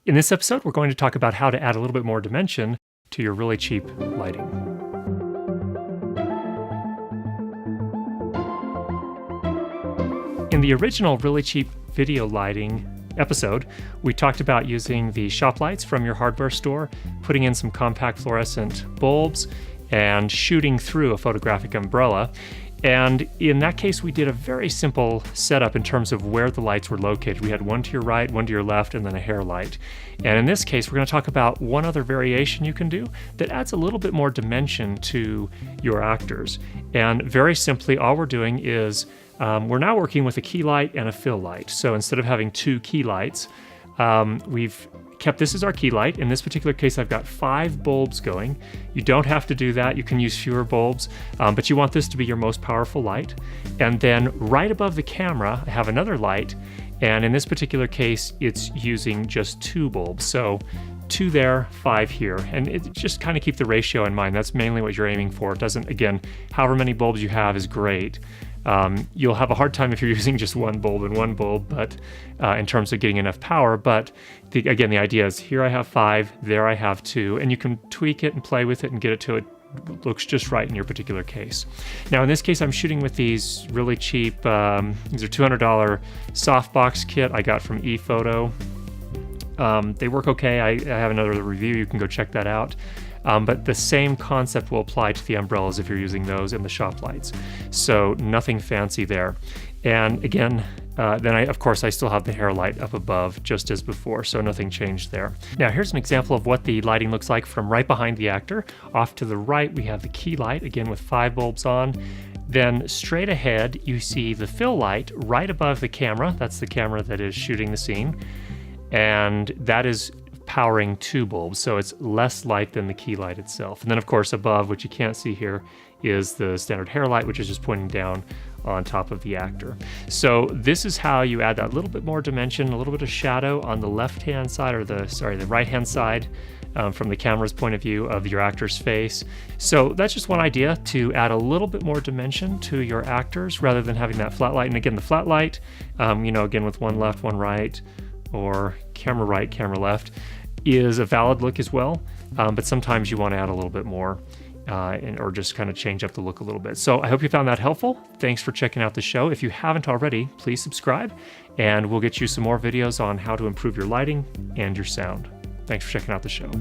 In this episode, we're going to talk about how to add a little bit more dimension to your really cheap lighting. In the original really cheap video lighting episode, we talked about using the shop lights from your hardware store, putting in some compact fluorescent bulbs, and shooting through a photographic umbrella. And in that case, we did a very simple setup in terms of where the lights were located. We had one to your right, one to your left, and then a hair light. And in this case, we're going to talk about one other variation you can do that adds a little bit more dimension to your actors. And very simply, all we're doing is we're now working with a key light and a fill light. So instead of having two key lights, we've kept this as our key light. In this particular case, I've got 5 bulbs going. You don't have to do that. You can use fewer bulbs, but you want this to be your most powerful light. And then right above the camera, I have another light. And in this particular case, it's using just 2 bulbs. So 2 there, 5 here. And it just kind of keep the ratio in mind. That's mainly what you're aiming for. It doesn't, again, however many bulbs you have is great. You'll have a hard time if you're using just one bulb and one bulb, but in terms of getting enough power. But again, the idea is here I have 5, there I have 2, and you can tweak it and play with it and get it to it looks just right in your particular case. Now, in this case, I'm shooting with these really cheap, these are $200 softbox kit I got from ePhoto. They work okay. I have another review. You can go check that out. But the same concept will apply to the umbrellas if you're using those in the shop lights. So nothing fancy there. And again, then of course I still have the hair light up above just as before, so nothing changed there. Now here's an example of what the lighting looks like from right behind the actor. Off to the right we have the key light, again with 5 bulbs on. Then straight ahead you see the fill light right above the camera. That's the camera that is shooting the scene. And that is powering 2 bulbs, so it's less light than the key light itself. And then of course above, which you can't see here, is the standard hair light, which is just pointing down on top of the actor. So this is how you add that little bit more dimension, a little bit of shadow on the left-hand side, or the right-hand side, from the camera's point of view of your actor's face. So that's just one idea to add a little bit more dimension to your actors rather than having that flat light. And again, the flat light, again with one left, one right, or camera right, camera left, is a valid look as well, but sometimes you want to add a little bit more or just kind of change up the look a little bit. So I hope you found that helpful. Thanks for checking out the show. If you haven't already, please subscribe, and we'll get you some more videos on how to improve your lighting and your sound. Thanks for checking out the show.